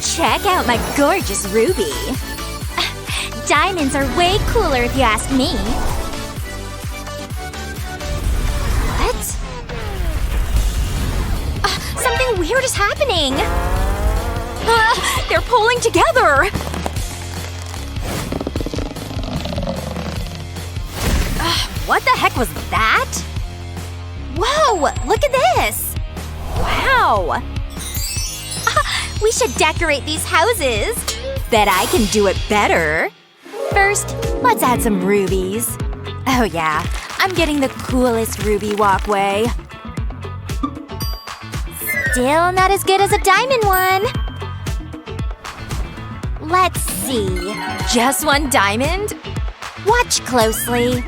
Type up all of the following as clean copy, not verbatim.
Check out my gorgeous ruby. Diamonds are way cooler if you ask me. What? Something weird is happening. They're pulling together. What the heck was that? Whoa! Look at this! Wow! We should decorate these houses. Bet I can do it better. First, let's add some rubies. Oh yeah, I'm getting the coolest ruby walkway. Still not as good as a diamond one. Let's see. Just one diamond? Watch closely.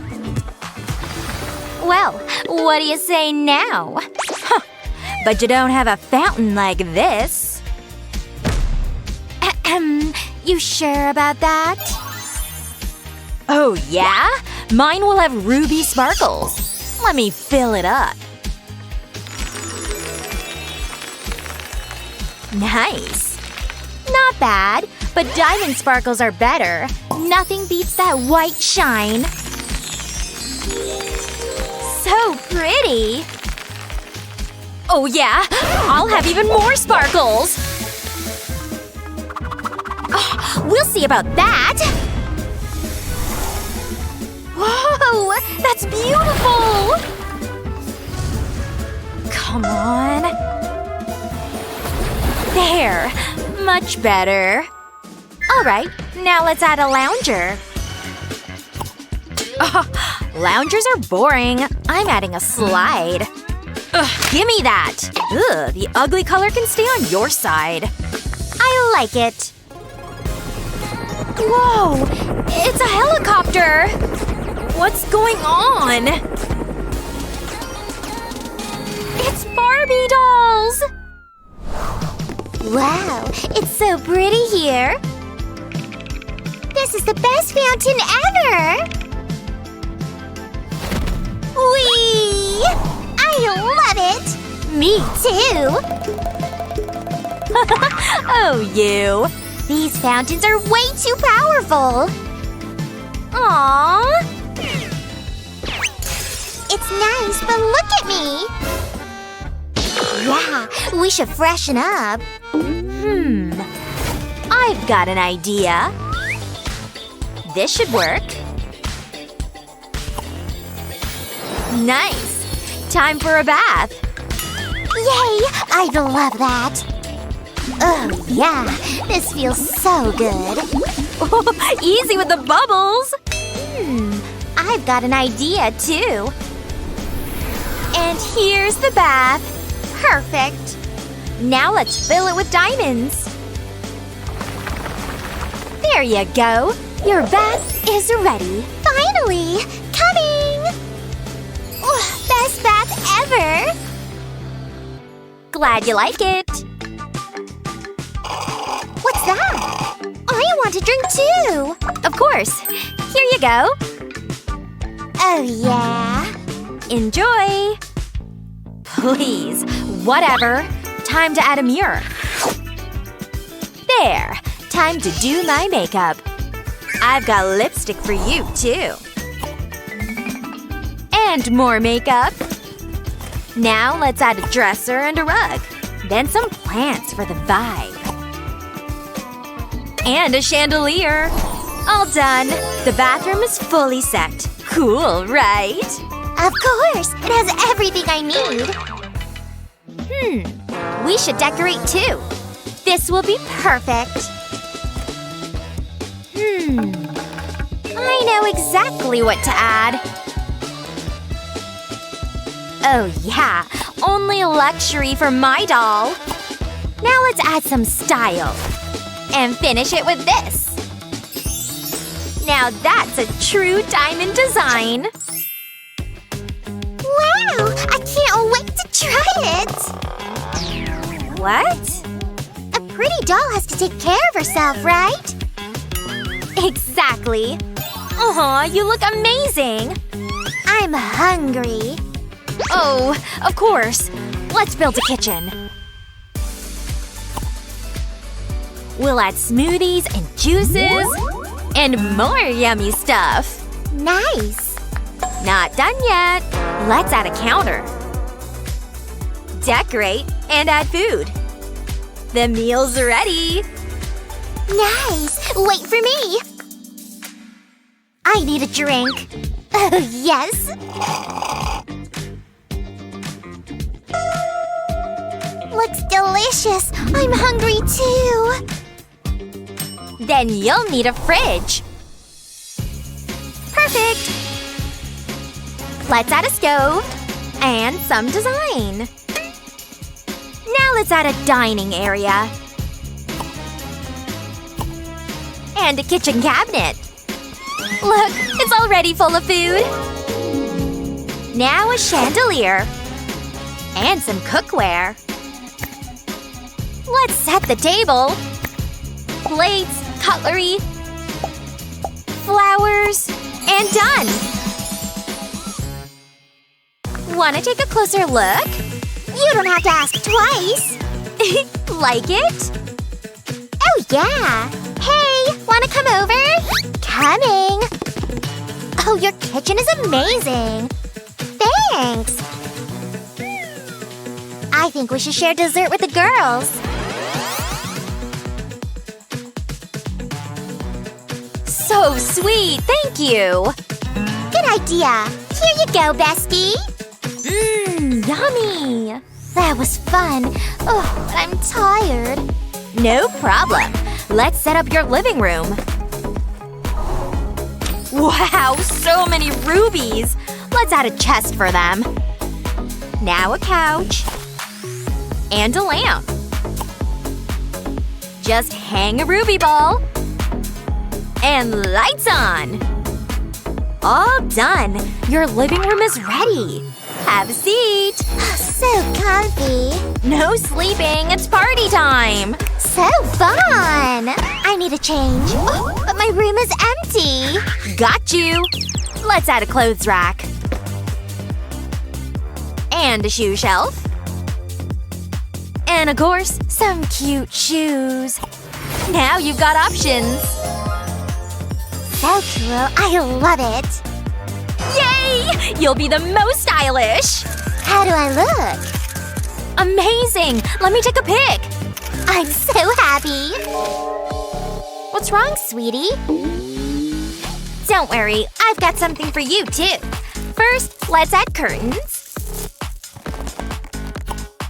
Well, what do you say now? Huh. But you don't have a fountain like this. You sure about that? Oh yeah? Mine will have ruby sparkles. Let me fill it up. Nice. Not bad, but diamond sparkles are better. Nothing beats that white shine. So pretty! Oh yeah? I'll have even more sparkles! Oh, we'll see about that! Whoa! That's beautiful! Come on… There! Much better. Alright, now let's add a lounger. Loungers are boring. I'm adding a slide. Ugh, gimme that! Ugh, the ugly color can stay on your side. I like it. Whoa! It's a helicopter! What's going on? It's Barbie dolls! Wow, it's so pretty here. This is the best fountain ever! Whee! I love it! Me too! Oh, you. These fountains are way too powerful! Aww! It's nice, but look at me! Yeah, we should freshen up. I've got an idea. This should work. Nice! Time for a bath. Yay! I love that. Oh, yeah. This feels so good. Easy with the bubbles! I've got an idea, too. And here's the bath. Perfect. Now let's fill it with diamonds. There you go. Your bath is ready. Finally! Coming! Best bath ever! Glad you like it. What's that? I want to drink too! Of course. Here you go. Oh yeah? Enjoy! Please. Whatever. Time to add a mirror. There. Time to do my makeup. I've got lipstick for you, too. And more makeup. Now let's add a dresser and a rug. Then some plants for the vibe. And a chandelier. All done. The bathroom is fully set. Cool, right? Of course! It has everything I need. We should decorate too. This will be perfect. I know exactly what to add. Oh yeah, only luxury for my doll. Now let's add some style. And finish it with this. Now that's a true diamond design. Wow! I can't wait to try it! What? A pretty doll has to take care of herself, right? Exactly. Aw, you look amazing! I'm hungry. Oh, of course. Let's build a kitchen. We'll add smoothies and juices. And more yummy stuff. Nice! Not done yet. Let's add a counter. Decorate and add food. The meal's ready! Nice! Wait for me! I need a drink. Oh, yes! Looks delicious! I'm hungry too! Then you'll need a fridge. Perfect! Let's add a stove. And some design. Now let's add a dining area. And a kitchen cabinet. Look, it's already full of food. Now a chandelier. And some cookware. Let's set the table. Plates, cutlery, flowers, and done! Wanna take a closer look? You don't have to ask twice! Like it? Oh yeah! Hey! Wanna come over? Coming! Oh, your kitchen is amazing! Thanks! I think we should share dessert with the girls. So sweet! Thank you! Good idea! Here you go, bestie! Yummy! That was fun. Oh, but I'm tired. No problem. Let's set up your living room. Wow, so many rubies! Let's add a chest for them. Now a couch. And a lamp. Just hang a ruby ball. And lights on! All done! Your living room is ready! Have a seat! So comfy! No sleeping! It's party time! So fun! I need a change. Oh, but my room is empty! Got you! Let's add a clothes rack. And a shoe shelf. And of course, some cute shoes. Now you've got options! So cool. I love it. Yay! You'll be the most stylish! How do I look? Amazing! Let me take a pic! I'm so happy! What's wrong, sweetie? Don't worry. I've got something for you, too. First, let's add curtains.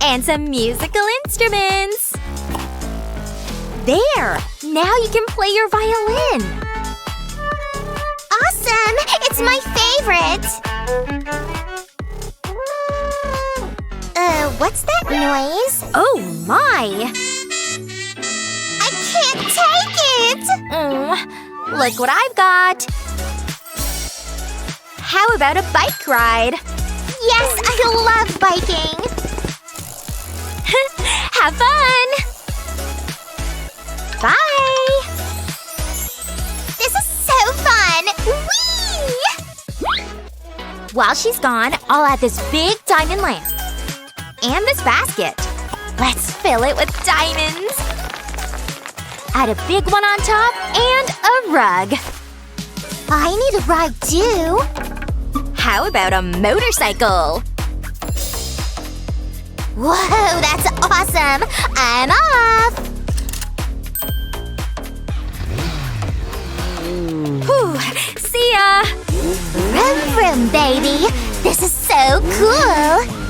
And some musical instruments. There! Now you can play your violin! Awesome! It's my favorite! What's that noise? Oh my! I can't take it! Look what I've got! How about a bike ride? Yes, I love biking! Have fun! Bye! This is so fun! Whee! While she's gone, I'll add this big diamond lamp. And this basket. Let's fill it with diamonds. Add a big one on top and a rug. I need a ride too. How about a motorcycle? Whoa, that's awesome! I'm off! Whew, see ya! Vroom vroom, baby! This is so cool!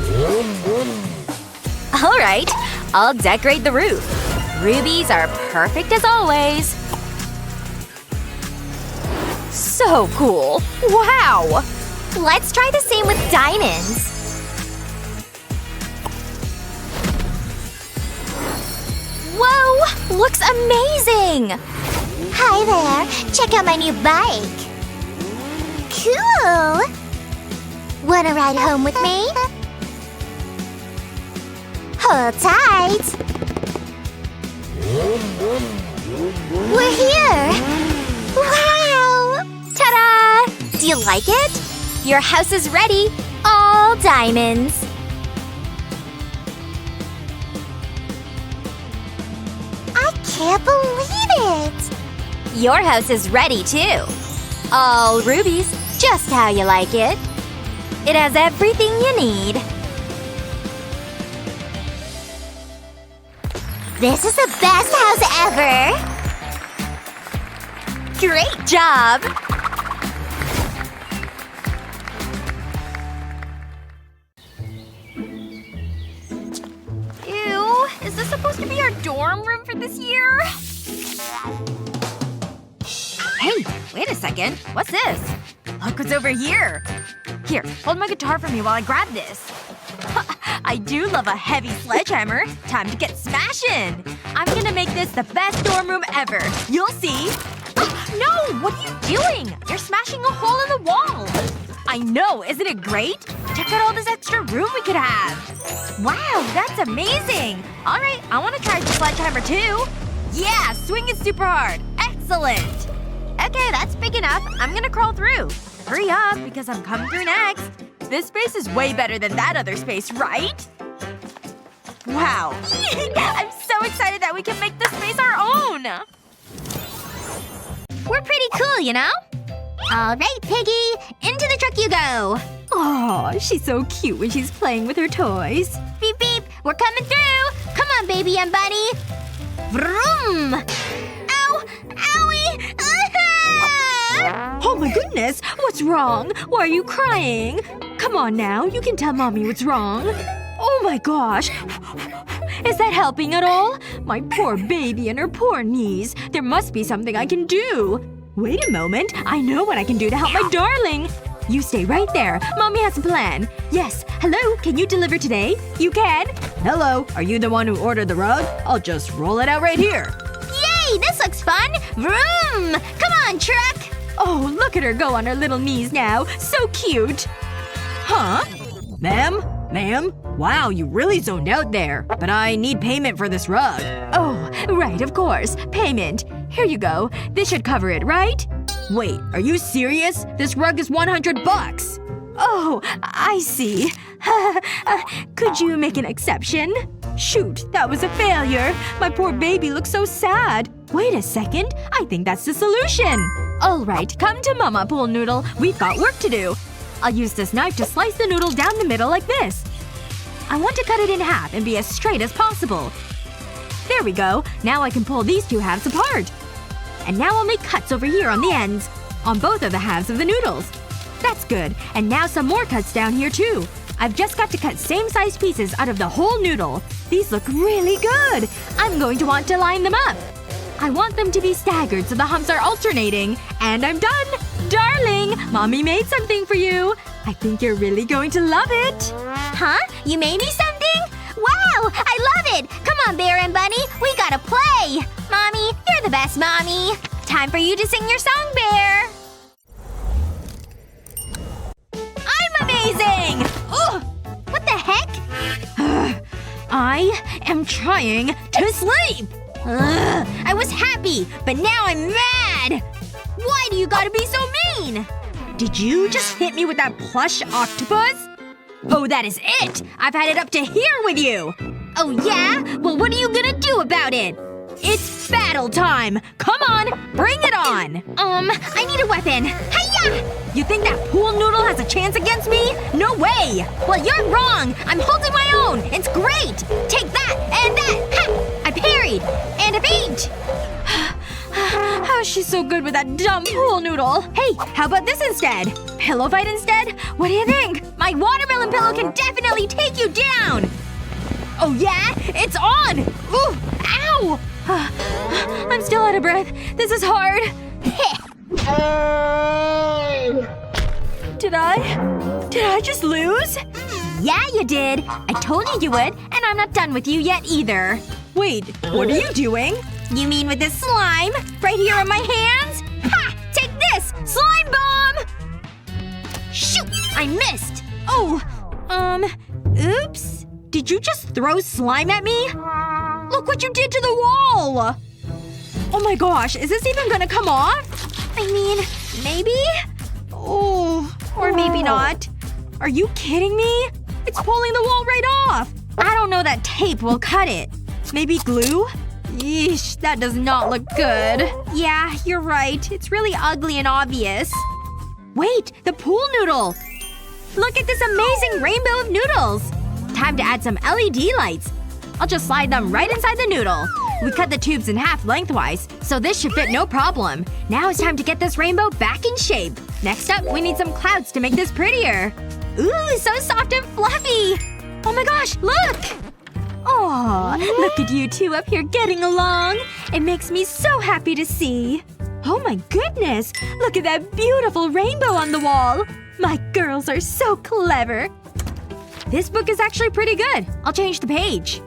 Alright, I'll decorate the roof. Rubies are perfect as always. So cool! Wow! Let's try the same with diamonds. Whoa! Looks amazing! Hi there! Check out my new bike! Cool! Wanna ride home with me? Hold tight! We're here! Wow! Ta-da! Do you like it? Your house is ready! All diamonds! I can't believe it! Your house is ready, too. All rubies, just how you like it. It has everything you need. This is the best house ever! Great job! Ew, is this supposed to be our dorm room for this year? Hey, wait a second. What's this? Look what's over here. Here, hold my guitar for me while I grab this. I do love a heavy sledgehammer. Time to get smashing! I'm gonna make this the best dorm room ever. You'll see. No! What are you doing? You're smashing a hole in the wall! I know! Isn't it great? Check out all this extra room we could have! Wow, that's amazing! Alright, I wanna try the sledgehammer too! Yeah! Swing it super hard! Excellent! Okay, that's big enough. I'm gonna crawl through. Hurry up, because I'm coming through next. This space is way better than that other space, right? Wow. I'm so excited that we can make this space our own! We're pretty cool, you know? Alright, Piggy. Into the truck you go. Aw, she's so cute when she's playing with her toys. Beep beep. We're coming through. Come on, baby and bunny. Vroom! Ow! Owie! Oh my goodness! What's wrong? Why are you crying? Come on now, you can tell mommy what's wrong. Oh my gosh! Is that helping at all? My poor baby and her poor knees. There must be something I can do. Wait a moment. I know what I can do to help my darling. You stay right there. Mommy has a plan. Yes. Hello? Can you deliver today? You can? Hello? Are you the one who ordered the rug? I'll just roll it out right here. Yay! This looks fun! Vroom! Come on, truck! Oh, look at her go on her little knees now. So cute. Huh? Ma'am? Ma'am? Wow, you really zoned out there. But I need payment for this rug. Oh, right, of course. Payment. Here you go. This should cover it, right? Wait, are you serious? This rug is $100. Oh, I see. Could you make an exception? Shoot, that was a failure. My poor baby looks so sad. Wait a second. I think that's the solution. Alright, come to Mama, Pool Noodle. We've got work to do. I'll use this knife to slice the noodle down the middle like this. I want to cut it in half and be as straight as possible. There we go. Now I can pull these two halves apart. And now I'll make cuts over here on the ends. On both of the halves of the noodles. That's good. And now some more cuts down here too. I've just got to cut same-sized pieces out of the whole noodle. These look really good! I'm going to want to line them up. I want them to be staggered so the humps are alternating. And I'm done! Darling! Mommy made something for you! I think you're really going to love it! Huh? You made me something? Wow! I love it! Come on, Bear and Bunny. We gotta play! Mommy, you're the best mommy. Time for you to sing your song, Bear. I'm amazing! Ugh! What the heck? I am trying to sleep! Ugh, I was happy, but now I'm mad! Why do you gotta be so mean? Did you just hit me with that plush octopus? Oh, that is it! I've had it up to here with you! Oh yeah? Well, what are you gonna do about it? It's battle time! Come on! Bring it on! I need a weapon. Hi-ya! You think that pool noodle has a chance against me? No way! Well, you're wrong! I'm holding my own! It's great! Take that! And that! Ha! I parried! And I beat! How is she so good with that dumb pool noodle? Hey, how about this instead? Pillow fight instead? What do you think? My watermelon pillow can definitely take you down! Oh yeah? It's on! Ooh! Ow! I'm still out of breath. This is hard. Did I just lose? Yeah, you did. I told you you would, and I'm not done with you yet either. Wait, what are you doing? You mean with this slime? Right here on my hands? Ha! Take this! Slime bomb! Shoot! I missed! Oh! Oops. Did you just throw slime at me? Look what you did to the wall! Oh my gosh, is this even gonna come off? I mean, maybe? Oh. Or maybe not. Are you kidding me? It's pulling the wall right off! I don't know that tape will cut it. Maybe glue? Yeesh, that does not look good. Yeah, you're right. It's really ugly and obvious. Wait! The pool noodle! Look at this amazing rainbow of noodles! Time to add some LED lights. I'll just slide them right inside the noodle. We cut the tubes in half lengthwise, so this should fit no problem. Now it's time to get this rainbow back in shape. Next up, we need some clouds to make this prettier. Ooh, so soft and fluffy! Oh my gosh, look! Aw, look at you two up here getting along. It makes me so happy to see. Oh my goodness! Look at that beautiful rainbow on the wall! My girls are so clever. This book is actually pretty good. I'll change the page.